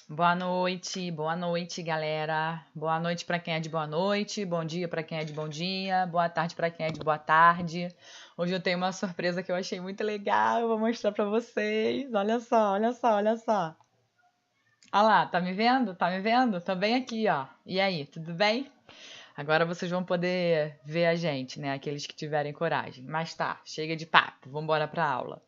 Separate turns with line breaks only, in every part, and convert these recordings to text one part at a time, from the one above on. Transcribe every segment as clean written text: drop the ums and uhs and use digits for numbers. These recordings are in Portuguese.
Boa noite, galera. Boa noite para quem é de boa noite, bom dia para quem é de bom dia, boa tarde para quem é de boa tarde. Hoje eu tenho uma surpresa que eu achei muito legal, eu vou mostrar para vocês. Olha só, olha só, olha só. Olha lá, tá me vendo? Tá me vendo? Tô bem aqui, ó. E aí, tudo bem? Agora vocês vão poder ver a gente, né? Aqueles que tiverem coragem. Mas tá, chega de papo, vamos embora pra aula.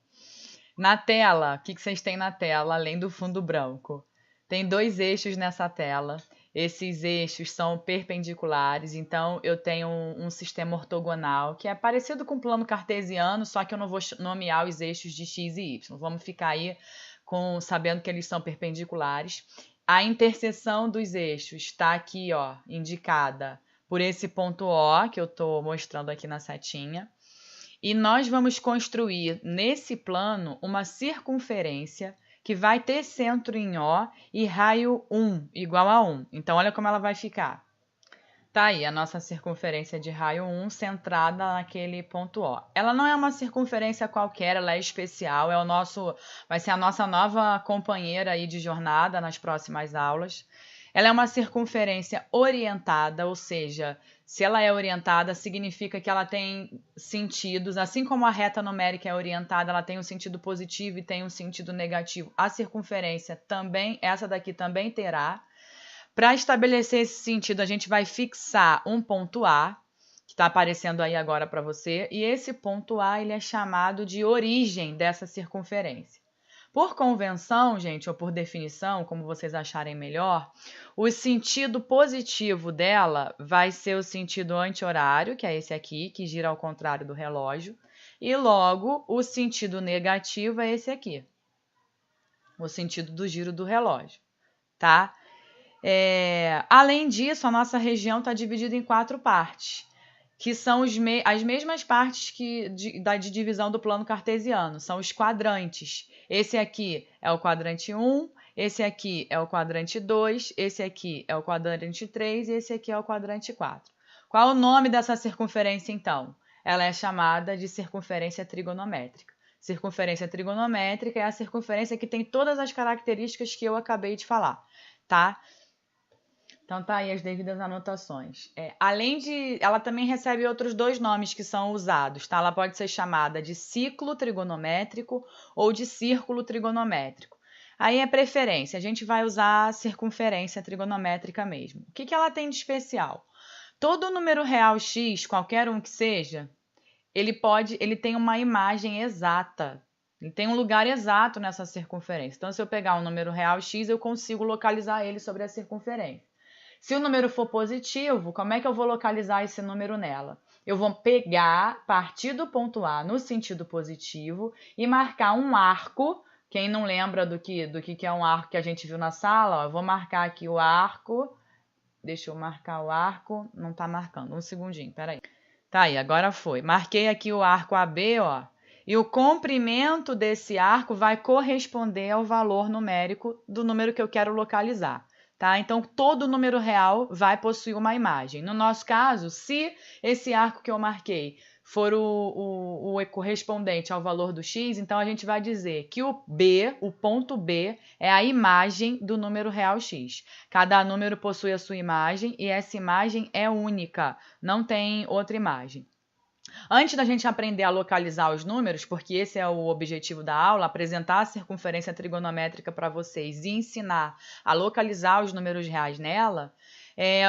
Na tela, o que que vocês têm na tela, além do fundo branco? Tem dois eixos nessa tela. Esses eixos são perpendiculares, então eu tenho um sistema ortogonal que é parecido com o plano cartesiano, só que eu não vou nomear os eixos de x e y. Vamos ficar aí sabendo que eles são perpendiculares. A interseção dos eixos está aqui, ó, indicada por esse ponto O que eu estou mostrando aqui na setinha. E nós vamos construir nesse plano uma circunferência que vai ter centro em O e raio 1 igual a 1. Então, olha como ela vai ficar. Tá aí a nossa circunferência de raio 1 centrada naquele ponto O. Ela não é uma circunferência qualquer, ela é especial, vai ser a nossa nova companheira aí de jornada nas próximas aulas. Ela é uma circunferência orientada, ou seja, se ela é orientada, significa que ela tem sentidos, assim como a reta numérica é orientada, ela tem um sentido positivo e tem um sentido negativo. A circunferência também, essa daqui também terá. Para estabelecer esse sentido, a gente vai fixar um ponto A, que está aparecendo aí agora para você, e esse ponto A ele é chamado de origem dessa circunferência. Por convenção, gente, ou por definição, como vocês acharem melhor, o sentido positivo dela vai ser o sentido anti-horário, que é esse aqui, que gira ao contrário do relógio, e logo o sentido negativo é esse aqui, o sentido do giro do relógio, tá? Além disso, a nossa região está dividida em 4 partes, que são as mesmas partes da divisão do plano cartesiano, são os quadrantes. Esse aqui é o quadrante 1, esse aqui é o quadrante 2, esse aqui é o quadrante 3 e esse aqui é o quadrante 4. Qual o nome dessa circunferência, então? Ela é chamada de circunferência trigonométrica. Circunferência trigonométrica é a circunferência que tem todas as características que eu acabei de falar, tá? Então tá aí as devidas anotações. Ela também recebe outros 2 nomes que são usados, tá? Ela pode ser chamada de ciclo trigonométrico ou de círculo trigonométrico. Aí é preferência, a gente vai usar a circunferência trigonométrica mesmo. O que ela tem de especial? Todo número real x, qualquer um que seja, ele tem uma imagem exata. Ele tem um lugar exato nessa circunferência. Então, se eu pegar um número real x, eu consigo localizar ele sobre a circunferência. Se o número for positivo, como é que eu vou localizar esse número nela? Eu vou partir do ponto A no sentido positivo e marcar um arco. Quem não lembra do que é um arco que a gente viu na sala, ó, eu vou marcar aqui o arco. Deixa eu marcar o arco. Não está marcando. Um segundinho, peraí. Tá aí, agora foi. Marquei aqui o arco AB, ó. E o comprimento desse arco vai corresponder ao valor numérico do número que eu quero localizar. Tá? Então, todo número real vai possuir uma imagem. No nosso caso, se esse arco que eu marquei for o correspondente ao valor do x, então a gente vai dizer que o ponto B, é a imagem do número real x. Cada número possui a sua imagem e essa imagem é única, não tem outra imagem. Antes da gente aprender a localizar os números, porque esse é o objetivo da aula, apresentar a circunferência trigonométrica para vocês e ensinar a localizar os números reais nela,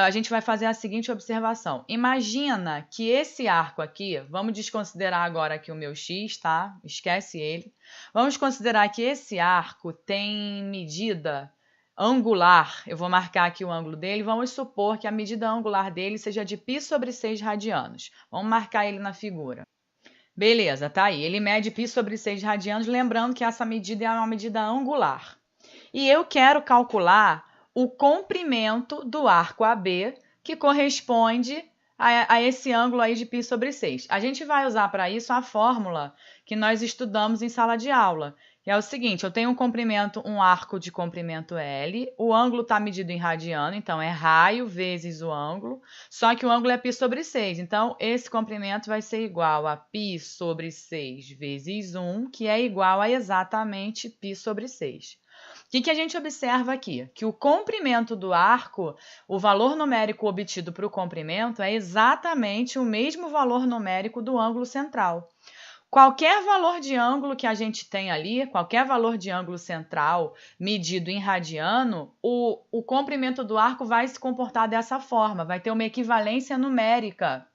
a gente vai fazer a seguinte observação. Imagina que esse arco aqui, vamos desconsiderar agora aqui o meu x, tá? Esquece ele. Vamos considerar que esse arco tem medida angular, eu vou marcar aqui o ângulo dele, vamos supor que a medida angular dele seja de π sobre 6 radianos. Vamos marcar ele na figura. Beleza, tá aí. Ele mede π sobre 6 radianos, lembrando que essa medida é uma medida angular. E eu quero calcular o comprimento do arco AB, que corresponde a esse ângulo aí de π sobre 6. A gente vai usar para isso a fórmula que nós estudamos em sala de aula, que é o seguinte, eu tenho um arco de comprimento L, o ângulo está medido em radiano, então é raio vezes o ângulo, só que o ângulo é π sobre 6, então esse comprimento vai ser igual a π sobre 6 vezes 1, que é igual a exatamente π sobre 6. que a gente observa aqui? Que o comprimento do arco, o valor numérico obtido para o comprimento é exatamente o mesmo valor numérico do ângulo central. Qualquer valor de ângulo que a gente tem ali, qualquer valor de ângulo central medido em radiano, o comprimento do arco vai se comportar dessa forma, vai ter uma equivalência numérica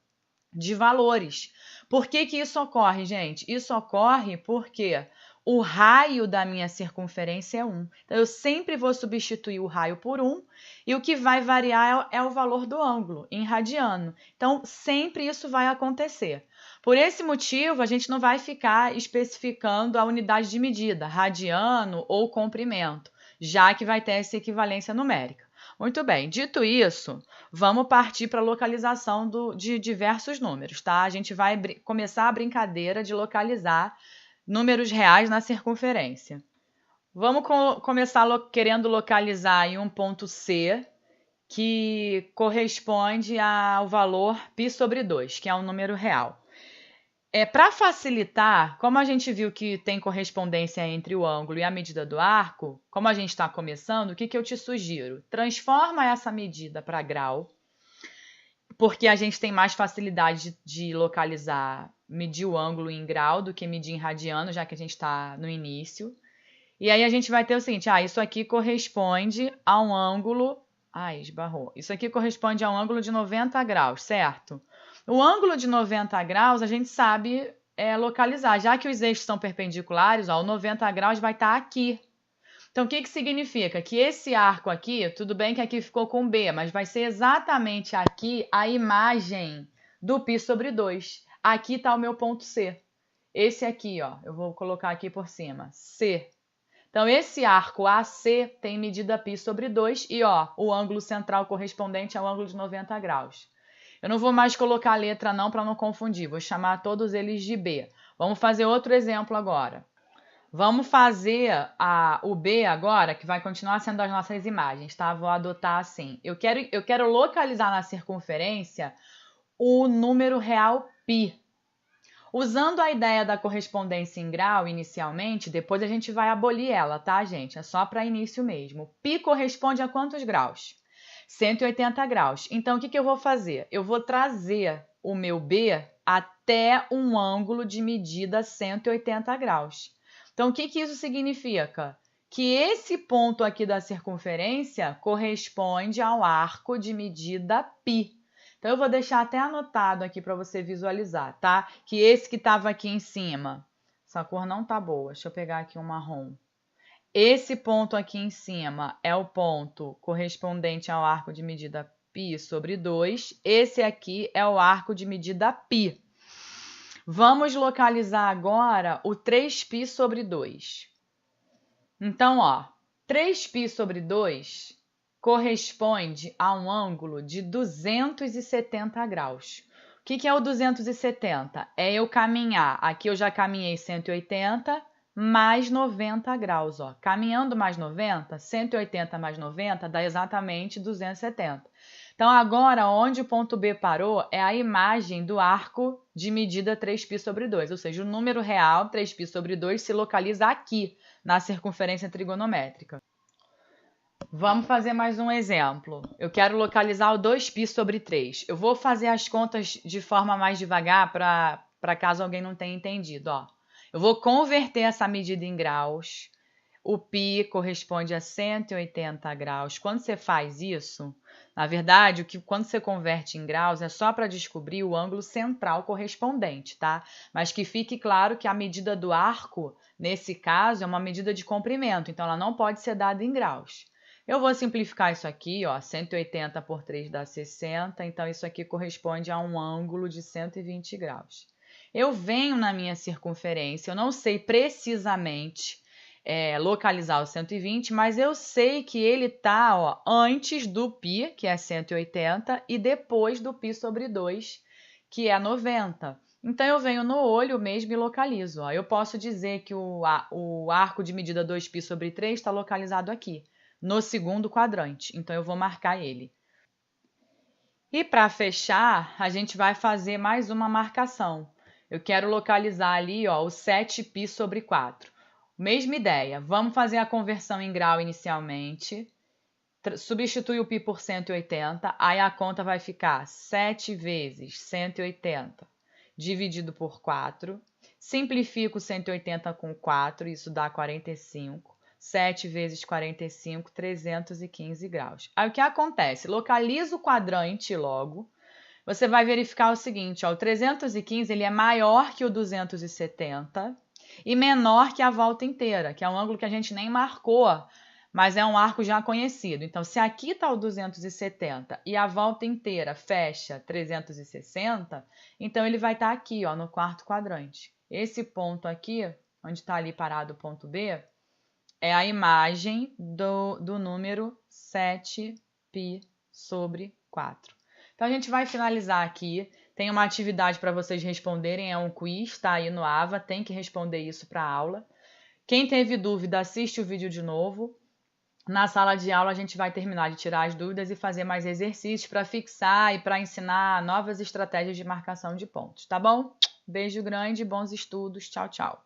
de valores. Por que isso ocorre, gente? Isso ocorre porque o raio da minha circunferência é 1. Então, eu sempre vou substituir o raio por 1 e o que vai variar é o valor do ângulo em radiano. Então, sempre isso vai acontecer. Por esse motivo, a gente não vai ficar especificando a unidade de medida, radiano ou comprimento, já que vai ter essa equivalência numérica. Muito bem, dito isso, vamos partir para a localização de diversos números, tá? A gente vai começar a brincadeira de localizar números reais na circunferência. Vamos começar querendo localizar aí um ponto C, que corresponde ao valor π/2, que é um número real. Para facilitar, como a gente viu que tem correspondência entre o ângulo e a medida do arco, como a gente está começando, o que eu te sugiro? Transforma essa medida para grau, porque a gente tem mais facilidade de localizar, medir o ângulo em grau do que medir em radiano, já que a gente está no início. E aí a gente vai ter o seguinte, isso aqui corresponde a um ângulo... esbarrou. Isso aqui corresponde a um ângulo de 90 graus, certo? O ângulo de 90 graus a gente sabe localizar, já que os eixos são perpendiculares, o 90 graus vai estar aqui. Então, o que significa? Que esse arco aqui, tudo bem que aqui ficou com B, mas vai ser exatamente aqui a imagem do π/2. Aqui está o meu ponto C. Esse aqui, eu vou colocar aqui por cima, C. Então, esse arco AC tem medida π/2 e o ângulo central correspondente ao ângulo de 90 graus. Eu não vou mais colocar a letra não para não confundir, vou chamar todos eles de B. Vamos fazer outro exemplo agora. Vamos fazer o B agora, que vai continuar sendo as nossas imagens, tá? Vou adotar assim. Eu quero localizar na circunferência o número real π. Usando a ideia da correspondência em grau inicialmente, depois a gente vai abolir ela, tá, gente? É só para início mesmo. Π corresponde a quantos graus? 180 graus. Então, o que eu vou fazer? Eu vou trazer o meu B até um ângulo de medida 180 graus. Então, o que isso significa? Que esse ponto aqui da circunferência corresponde ao arco de medida π. Então, eu vou deixar até anotado aqui para você visualizar, tá? Que esse que estava aqui em cima, essa cor não tá boa, deixa eu pegar aqui um marrom. Esse ponto aqui em cima é o ponto correspondente ao arco de medida π/2. Esse aqui é o arco de medida π. Vamos localizar agora o 3π/2. Então, 3π/2 corresponde a um ângulo de 270 graus. O que é o 270? É eu caminhar, aqui eu já caminhei 180 mais 90 graus. Caminhando mais 90, 180 mais 90 dá exatamente 270. Então, agora, onde o ponto B parou é a imagem do arco de medida 3π/2, ou seja, o número real 3π/2 se localiza aqui, na circunferência trigonométrica. Vamos fazer mais um exemplo. Eu quero localizar o 2π/3. Eu vou fazer as contas de forma mais devagar para caso alguém não tenha entendido. Eu vou converter essa medida em graus. O π corresponde a 180 graus. Quando você faz isso, na verdade, quando você converte em graus é só para descobrir o ângulo central correspondente, tá? Mas que fique claro que a medida do arco, nesse caso, é uma medida de comprimento, então ela não pode ser dada em graus. Eu vou simplificar isso aqui, 180 por 3 dá 60, então isso aqui corresponde a um ângulo de 120 graus. Eu venho na minha circunferência, eu não sei precisamente localizar o 120, mas eu sei que ele está antes do π, que é 180, e depois do π/2, que é 90. Então, eu venho no olho mesmo e localizo. Eu posso dizer que o arco de medida 2π/3 está localizado aqui, no segundo quadrante. Então, eu vou marcar ele. E para fechar, a gente vai fazer mais uma marcação. Eu quero localizar ali o 7π/4. Mesma ideia, vamos fazer a conversão em grau inicialmente, substitui o π por 180, aí a conta vai ficar 7 vezes 180 dividido por 4, simplifico 180 com 4, isso dá 45, 7 vezes 45, 315 graus. Aí o que acontece? Localiza o quadrante logo, você vai verificar o seguinte, ó, o 315 ele é maior que o 270 e menor que a volta inteira, que é um ângulo que a gente nem marcou, mas é um arco já conhecido. Então, se aqui está o 270 e a volta inteira fecha 360, então ele vai estar aqui, ó, no quarto quadrante. Esse ponto aqui, onde está ali parado o ponto B, é a imagem do número 7π sobre 4. Então, a gente vai finalizar aqui. Tem uma atividade para vocês responderem, é um quiz, está aí no AVA, tem que responder isso para a aula. Quem teve dúvida, assiste o vídeo de novo. Na sala de aula, a gente vai terminar de tirar as dúvidas e fazer mais exercícios para fixar e para ensinar novas estratégias de marcação de pontos, tá bom? Beijo grande, bons estudos, tchau, tchau.